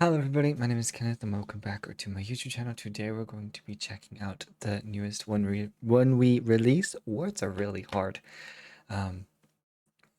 Hello everybody, my name is Kenneth and welcome back to my YouTube channel. Today we're going to be checking out the newest ONEWE release. Words are really hard.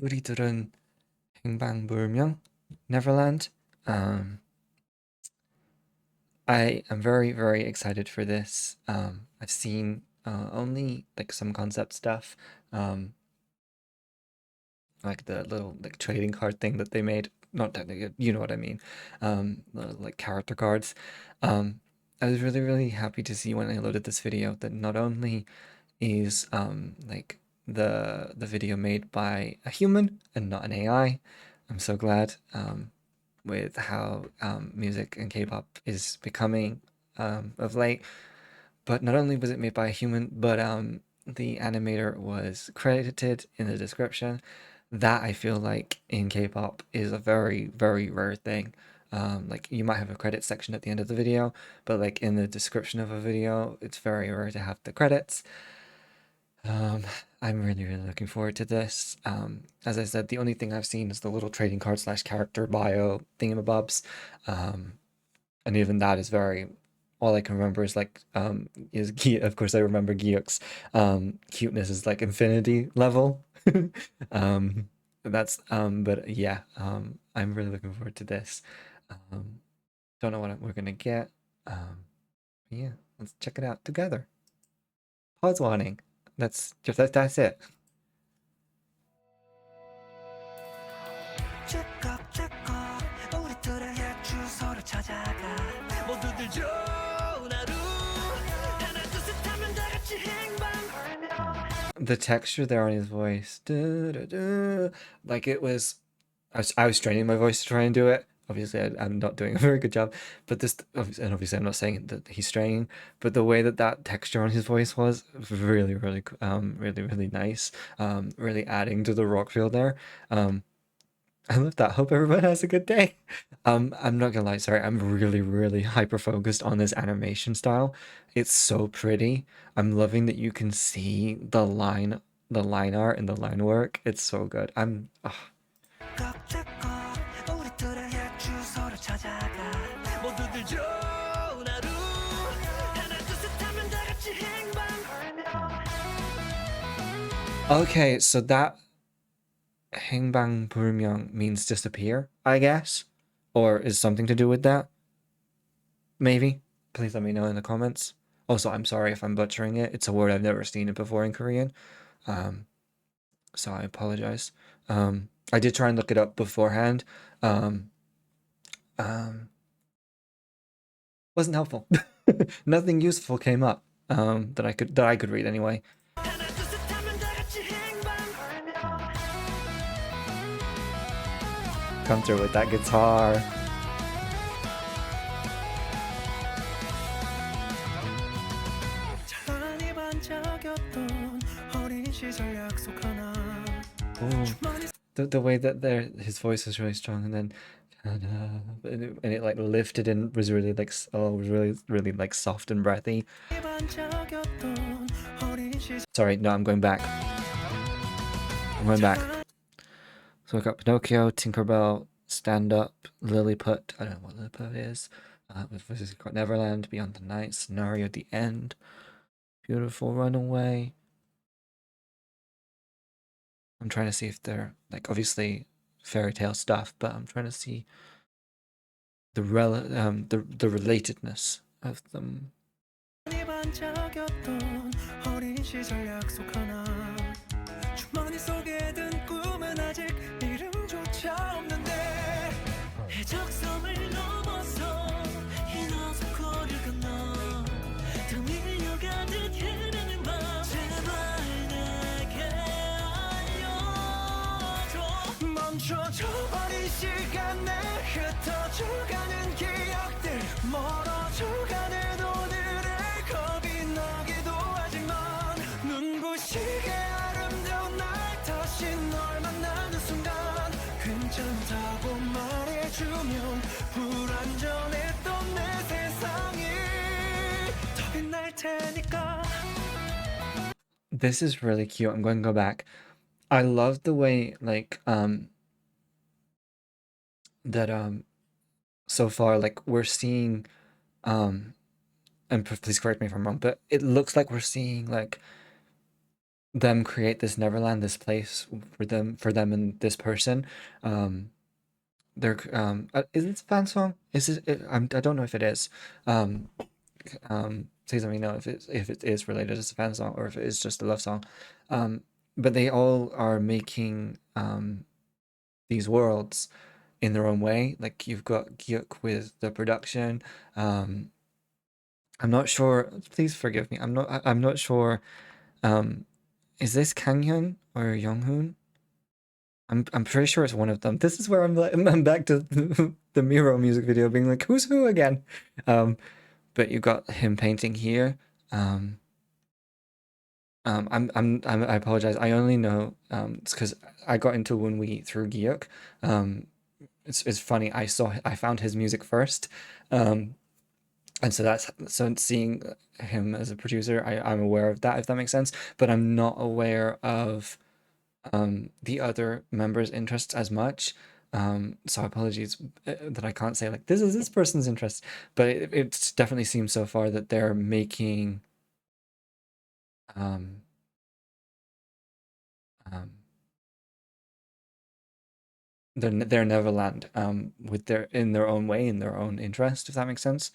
우리들은 행방불명, Neverland. I am very excited for this. I've seen only like some concept stuff, like the little like trading card thing that they made. Not technically, you know what I mean. Like character cards. I was really happy to see when I loaded this video that not only is like the video made by a human and not an AI. I'm so glad with how music and K-pop is becoming of late. But not only was it made by a human, but the animator was credited in the description. That I feel like in K-pop is a very rare thing. Like you might have a credit section at the end of the video, but like in the description of a video, it's very rare to have the credits. I'm really looking forward to this. As I said, the only thing I've seen is the little trading card slash character bio thingamabobs. And even that is very, all I can remember is like, of course I remember Gyuk's, cuteness is like infinity level. But yeah, I'm really looking forward to this. Don't know what we're gonna get. Yeah, let's check it out together. Pause warning. That's it. 주소를 찾아가 모두들 좋은 하루 하나 둘셋 하면 다 같이 행방. The texture there on his voice, like it was, I was straining my voice to try and do it. Obviously, I'm not doing a very good job, but this, and obviously I'm not saying that he's straining, but the way that that texture on his voice was really nice, really adding to the rock feel there. I love that. Hope everyone has a good day. I'm not gonna lie, sorry, I'm really hyper focused on this animation style. It's so pretty. I'm loving that you can see the line art and the line work. It's so good. Okay, so that 행방불명 means disappear, I guess, or is something to do with that. Maybe. Please let me know in the comments. Also, I'm sorry if I'm butchering it. It's a word I've never seen it before in Korean. So I apologize. I did try and look it up beforehand. Wasn't helpful. Nothing useful came up that I could read anyway. Come through with that guitar. The way that his voice is really strong, and then and it like lifted and was really like really like soft and breathy. Sorry, no, I'm going back. So I got Pinocchio, Tinkerbell, Stand Up, Lilliput. I don't know what Lilliput is. We've got Neverland, Beyond the Night, Scenario at the End, Beautiful Runaway. I'm trying to see if they're like obviously fairy tale stuff, but I'm trying to see the relatedness of them. This is really cute. I'm going to go back. I love the way like that so far, like we're seeing, um, and please correct me if I'm wrong, but it looks like we're seeing like them create this Neverland, this place for them and this person. Um, is it a fan song? I don't know if it is. Um, Please let me know if it is related as a fan song or if it is just a love song. Um, but they all are making these worlds in their own way. Like you've got Gyuk with the production. Um, I'm not sure. Please forgive me. I'm not sure. Um, is this Kanghyun or Younghoon? I'm pretty sure it's one of them. This is where I'm like I'm back to the Miro music video being like, who's who again? But you got him painting here. Um, I apologize. I only know it's because I got into ONEWE through Gyuk. Um, it's funny. I found his music first, um, and so seeing him as a producer, I'm aware of that, if that makes sense. But I'm not aware of the other members' interests as much. So apologies that I can't say like this is this person's interest, but it definitely seems so far that they're making um, um, their Neverland with their in their own way, in their own interest, if that makes sense.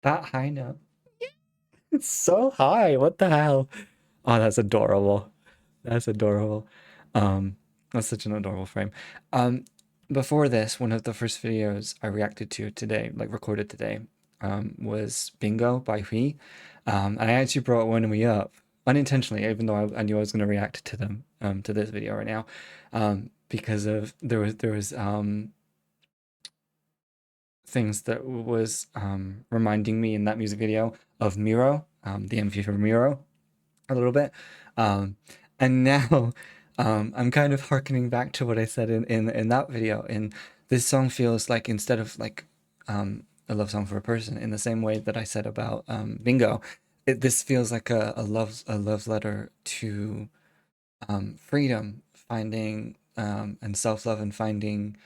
That high note. It's so high. What the hell? Oh, that's adorable. That's adorable. Um, that's such an adorable frame. Um, Before this, one of the first videos I reacted to today, like recorded today, was Bingo by Hui. And I actually brought ONEWE up unintentionally, even though I knew I was going to react to them, to this video right now, because of there was things that was reminding me in that music video of Miro, the MV for Miro, a little bit. And now I'm kind of harkening back to what I said in that video. And this song feels like instead of like a love song for a person, in the same way that I said about Bingo, this feels like a love letter to freedom, finding and self-love, and finding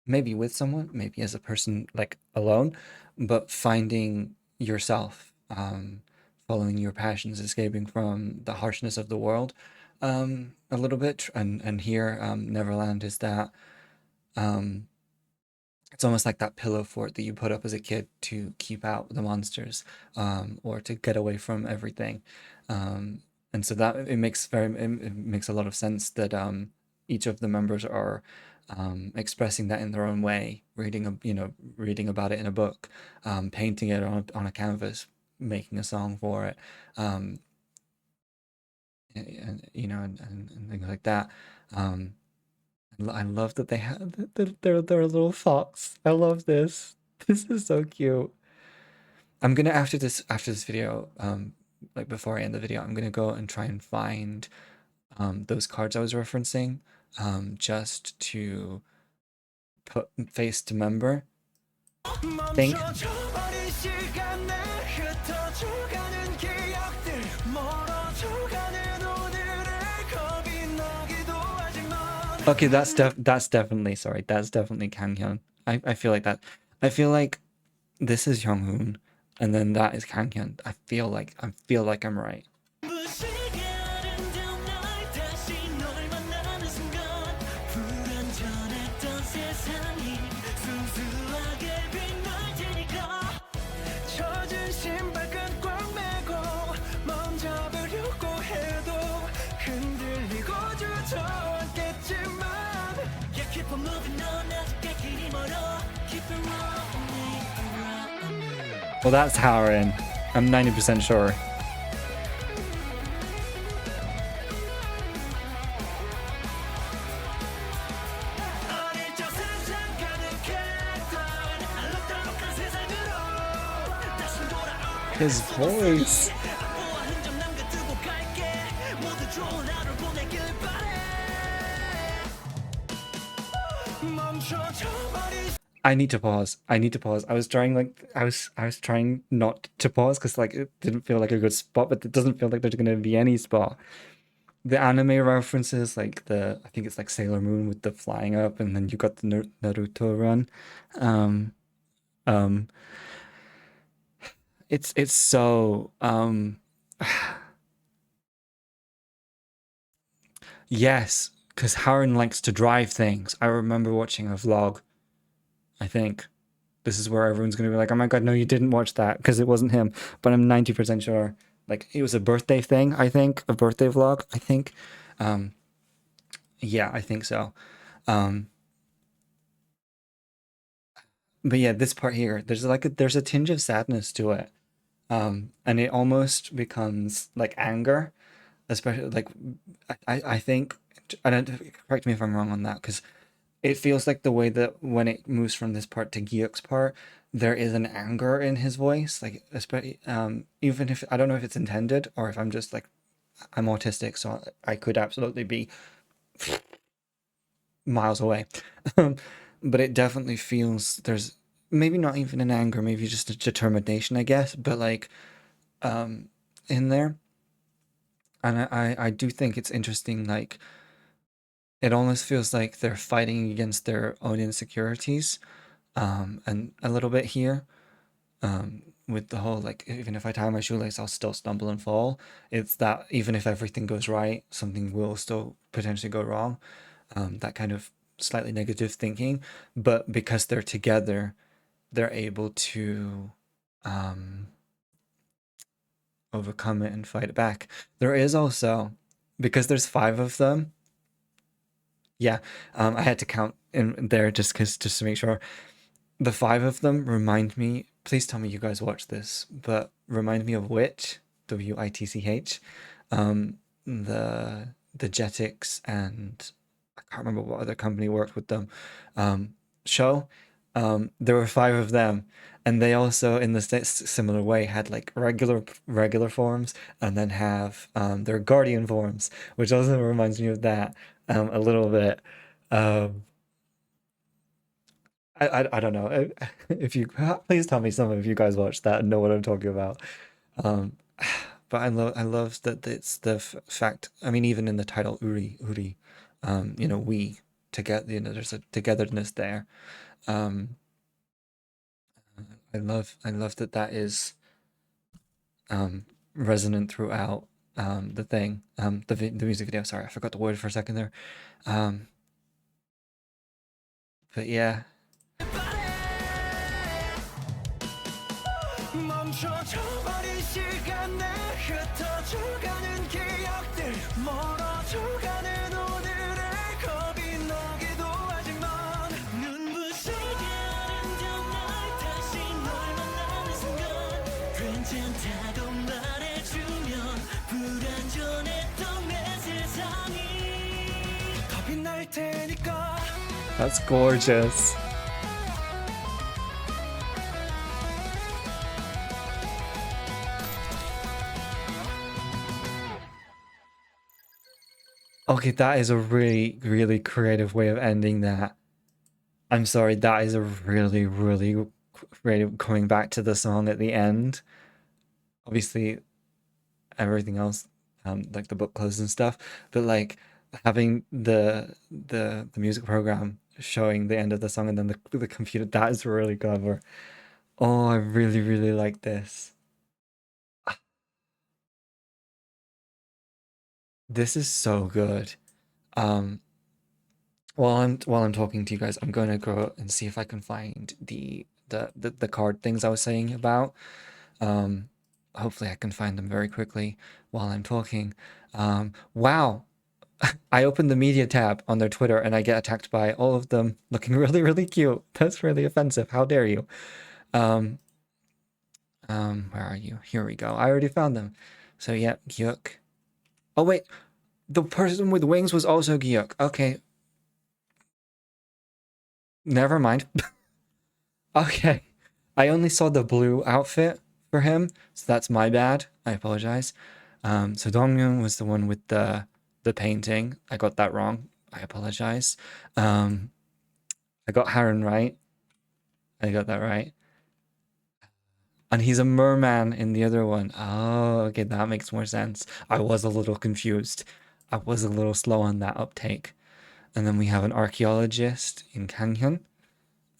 maybe with someone, maybe as a person like alone, but finding yourself, following your passions, escaping from the harshness of the world a little bit. And here, Neverland is that. It's almost like that pillow fort that you put up as a kid to keep out the monsters, or to get away from everything. And so that it makes a lot of sense that each of the members are expressing that in their own way, reading about it in a book, painting it on a canvas, making a song for it, and things like that. I love that they have their little fox. I love this. This is so cute. I'm gonna after this video, like before I end the video, I'm gonna go and try and find those cards I was referencing, just to put face to member. Think. Okay, that's definitely, sorry, that's definitely Kanghyun. I feel like that. I feel like this is Younghoon, and then that is Kanghyun. I feel like I'm right. Well, that's Howrin. I'm 90% sure. His voice. I need to pause. I need to pause. I was trying I was trying not to pause because like it didn't feel like a good spot, but it doesn't feel like there's gonna be any spot. The anime references, like I think it's like Sailor Moon with the flying up, and then you got the Naruto run. Um, um, it's so yes, because Harren likes to drive things. I remember watching a vlog. I think this is where everyone's gonna be like, "Oh my god, no, you didn't watch that," because it wasn't him. But I'm 90% sure. Like it was a birthday thing. I think a birthday vlog. I think. Um, yeah, I think so. Um, but yeah, this part here, there's a tinge of sadness to it. And it almost becomes like anger, especially like I think I don't correct me if I'm wrong on that because it feels like the way that when it moves from this part to Gyuk's part, there is an anger in his voice, like especially even if I don't know if it's intended or if I'm just like I'm autistic, so I could absolutely be miles away. But it definitely feels there's maybe not even an anger, maybe just a determination, I guess, but like um in there. And I do think it's interesting, like it almost feels like they're fighting against their own insecurities, and a little bit here, with the whole like even if I tie my shoelace, I'll still stumble and fall. It's that even if everything goes right, something will still potentially go wrong. That kind of slightly negative thinking, but because they're together, they're able to um, overcome it and fight it back. There is also, because there's five of them. Yeah, I had to count in there just to make sure. The five of them remind me. Please tell me you guys watch this, but remind me of Witch, Witch, the Jetix, and I can't remember what other company worked with them. Show. There were five of them, and they also, in the similar way, had like regular forms, and then have their guardian forms, which also reminds me of that a little bit. Um, I don't know. If you please tell me some of you guys watched that and know what I'm talking about. Um, but I love that it's the fact. I mean, even in the title Uri, we together. There's a togetherness there. Um, I love that is resonant throughout the thing. The music video. Sorry, I forgot the word for a second there. Um, but yeah. 멈춰져버린 시간에 흩어져가는 기억들 멀어져가는 오늘의 겁이 나기도 하지만 눈부시게 아름다운 날 다시 널 만나는 순간 괜찮다고 말해주면 불안전했던 내 세상이 더 빛날 테니까. That's gorgeous. Okay, that is a really, really creative way of ending that. I'm sorry, that is a really, really creative coming back to the song at the end. Obviously, everything else, like the book closes and stuff, but like having the music program showing the end of the song and then the computer, that is really clever. Oh, I really, really like this. This is so good. Um, while I'm talking to you guys, I'm gonna go and see if I can find the card things I was saying about. Um, Hopefully I can find them very quickly while I'm talking. Wow. I open the media tab on their Twitter and I get attacked by all of them looking really, really cute. That's really offensive. How dare you? Um, where are you? Here we go. I already found them. So yeah, Gyuk. Oh wait, the person with wings was also Gyuk. Okay, never mind. Okay, I only saw the blue outfit for him, so that's my bad. I apologize. So Dongmyun was the one with the painting. I got that wrong. I apologize. Um, I got Harren right. I got that right. And he's a merman in the other one. Oh, okay, that makes more sense. I was a little confused. I was a little slow on that uptake. And then we have an archaeologist in Kanghyun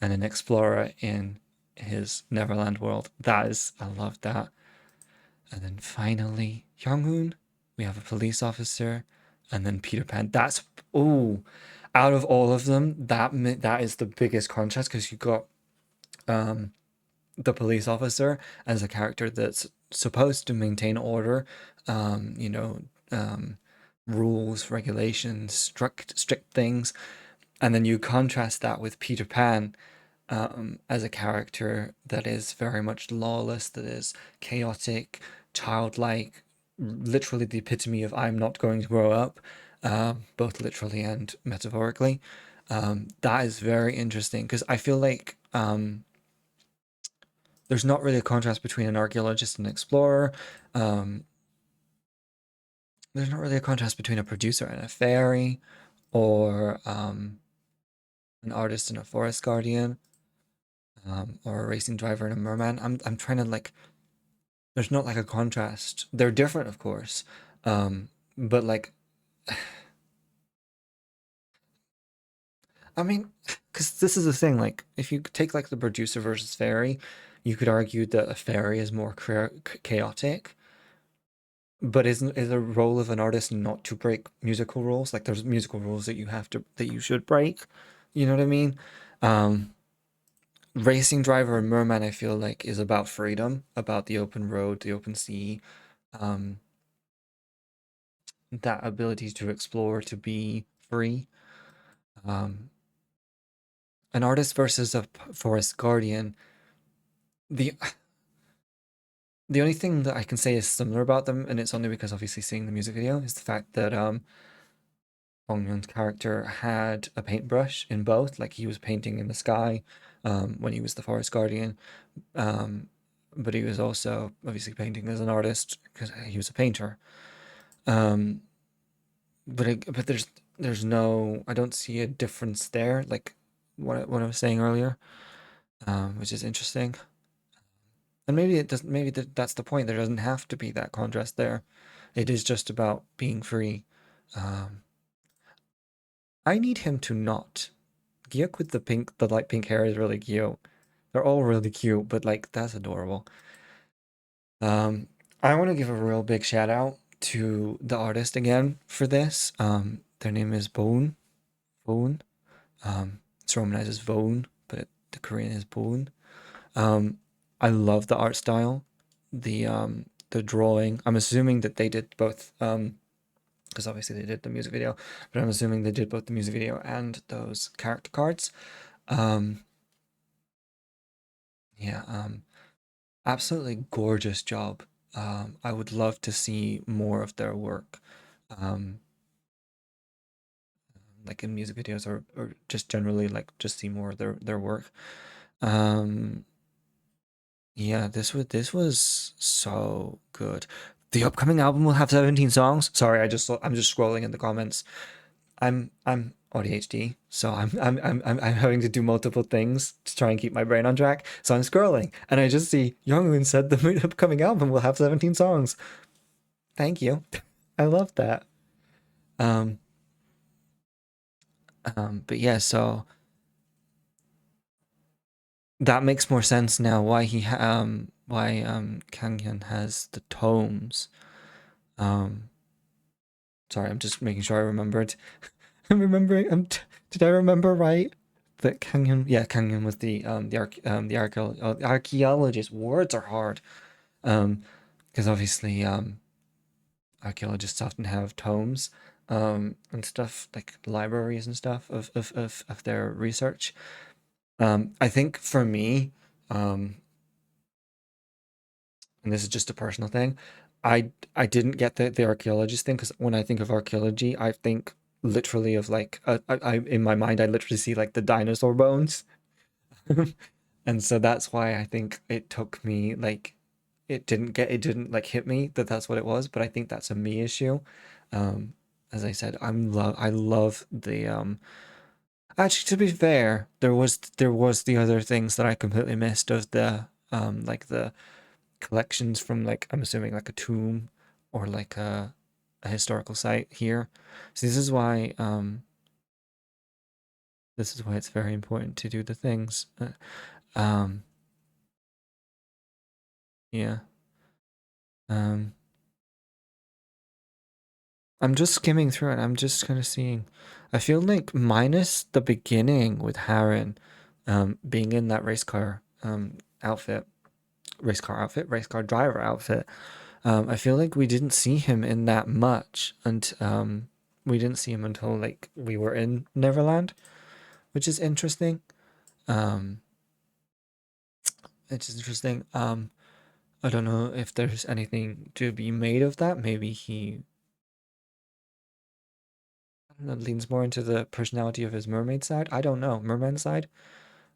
and an explorer in his Neverland world. That is, I love that. And then finally, Hyungoon, we have a police officer, and then Peter Pan. That's, oh, out of all of them, that is the biggest contrast because you got um the police officer as a character that's supposed to maintain order, you know, um, rules, regulations, strict things, and then you contrast that with Peter Pan as a character that is very much lawless, that is chaotic, childlike, literally the epitome of I'm not going to grow up, both literally and metaphorically. That is very interesting because I feel like there's not really a contrast between an archaeologist and an explorer. Um, there's not really a contrast between a producer and a fairy, or an artist and a forest guardian, or a racing driver and a merman. I'm trying to like. There's not like a contrast. They're different, of course, but like, I mean, because this is the thing. Like, if you take like the producer versus fairy, you could argue that a fairy is more chaotic. But is a role of an artist not to break musical rules? Like there's musical rules that you should break. You know what I mean? Um, Racing Driver and Merman, I feel like, is about freedom, about the open road, the open sea, um, that ability to explore, to be free. Um, an artist versus a forest guardian. The the only thing that I can say is similar about them, and it's only because obviously seeing the music video, is the fact that Bong Joon's character had a paintbrush in both, like he was painting in the sky when he was the forest guardian, um, but he was also obviously painting as an artist because he was a painter. Um, but there's no, I don't see a difference there, like what I was saying earlier, which is interesting. And maybe it doesn't. Maybe that's the point. There doesn't have to be that contrast there. It is just about being free. Um, I need him to not. Gyuk with the light pink hair is really cute. They're all really cute, but like that's adorable. Um, I want to give a real big shout out to the artist again for this. Their name is Bone. Bone. It's romanized as Vone, but the Korean is Bone. Um, I love the art style, the drawing. I'm assuming that they did both. Because obviously they did the music video, but I'm assuming they did both the music video and those character cards. Um, yeah, absolutely gorgeous job. I would love to see more of their work, um, like in music videos or just generally like just see more of their work. Um, yeah, this was so good. The upcoming album will have 17 songs. Sorry, I'm just scrolling in the comments. I'm ADHD, so I'm having to do multiple things to try and keep my brain on track. So I'm scrolling, and I just see Younghoon said the upcoming album will have 17 songs. Thank you. I love that. Um, but yeah, so that makes more sense now why why Kanghyun has the tomes. Um, sorry, I'm just making sure I remembered. I'm remembering. Did I remember right? That Kangyun, yeah, Kangyun was the archaeologist. Words are hard, because obviously, archaeologists often have tomes and stuff like libraries and stuff of their research. I think for me, um, and this is just a personal thing, I didn't get the archaeologist thing because when I think of archaeology, I think literally of like I in my mind I literally see like the dinosaur bones. And so that's why I think it took me like it didn't like hit me that that's what it was, but I think that's a me issue. Um, as I said, I love the actually to be fair, there was the other things that I completely missed of the like the collections from like I'm assuming like a tomb or like a historical site here. So this is why it's very important to do the things. Um yeah. Um I'm just skimming through it. I'm just kind of seeing. I feel like minus the beginning with Harren, being in that outfit, race car driver outfit. I feel like we didn't see him in that much, and we didn't see him until like we were in Neverland, which is interesting. Um, it's interesting. I don't know if there's anything to be made of that. Maybe he I don't know, leans more into the personality of his mermaid side. I don't know, merman side.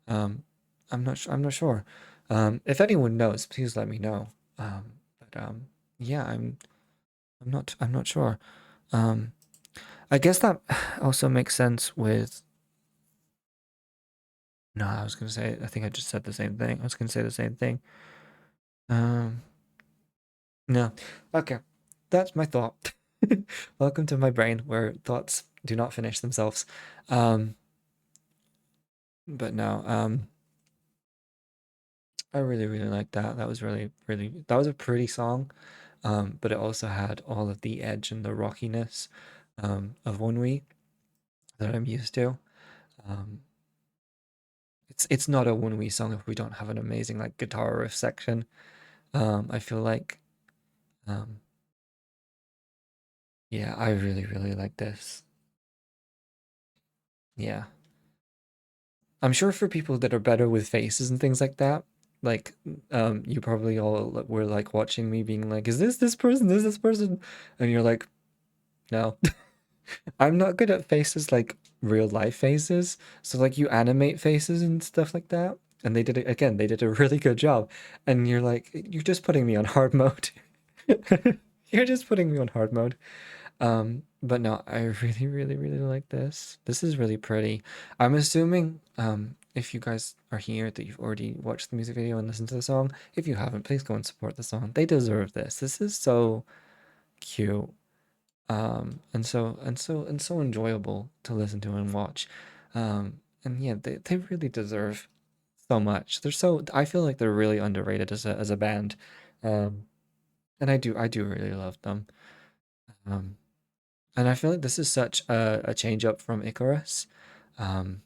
Um, I'm not sure. If anyone knows, please let me know. But yeah, I'm not sure. Um, I guess that also makes sense with. No, I was gonna say. I think I just said the same thing. I was gonna say the same thing. Um, no. Okay, that's my thought. Welcome to my brain, where thoughts do not finish themselves. Um, but no. I really, really like that. That was that was a pretty song. But it also had all of the edge and the rockiness of ONEWE that I'm used to. Um, it's not a ONEWE song if we don't have an amazing like guitar riff section. I feel like, um, yeah, I really, really like this. Yeah, I'm sure for people that are better with faces and things like that, like, you probably all were like watching me being like, is this person? Is this person? And you're like, no. I'm not good at faces like real life faces. So like you animate faces and stuff like that. And they did it again, they did a really good job. And you're like, you're just putting me on hard mode. You're just putting me on hard mode. But no, I really, really, really like this. This is really pretty. I'm assuming if you guys are here that you've already watched the music video and listened to the song. If you haven't, please go and support the song. They deserve this. This is so cute. And so enjoyable to listen to and watch. And yeah, they really deserve so much. I feel like they're really underrated as a band. Um, and I do really love them. Um, and I feel like this is such a change up from Icarus, um,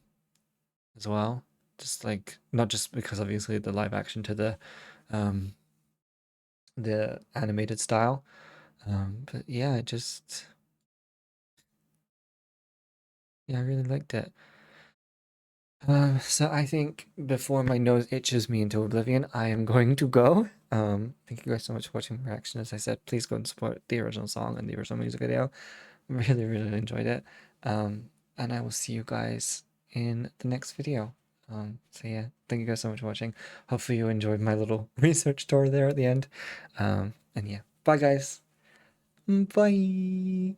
as well. Just like not just because obviously the live action to um the animated style. But yeah, yeah, I really liked it. So I think before my nose itches me into oblivion, I am going to go. Thank you guys so much for watching my reaction. As I said, please go and support the original song and the original music video. Really, really enjoyed it. And I will see you guys in the next video. So yeah, thank you guys so much for watching. Hopefully you enjoyed my little research tour there at the end. And yeah, bye guys. Bye.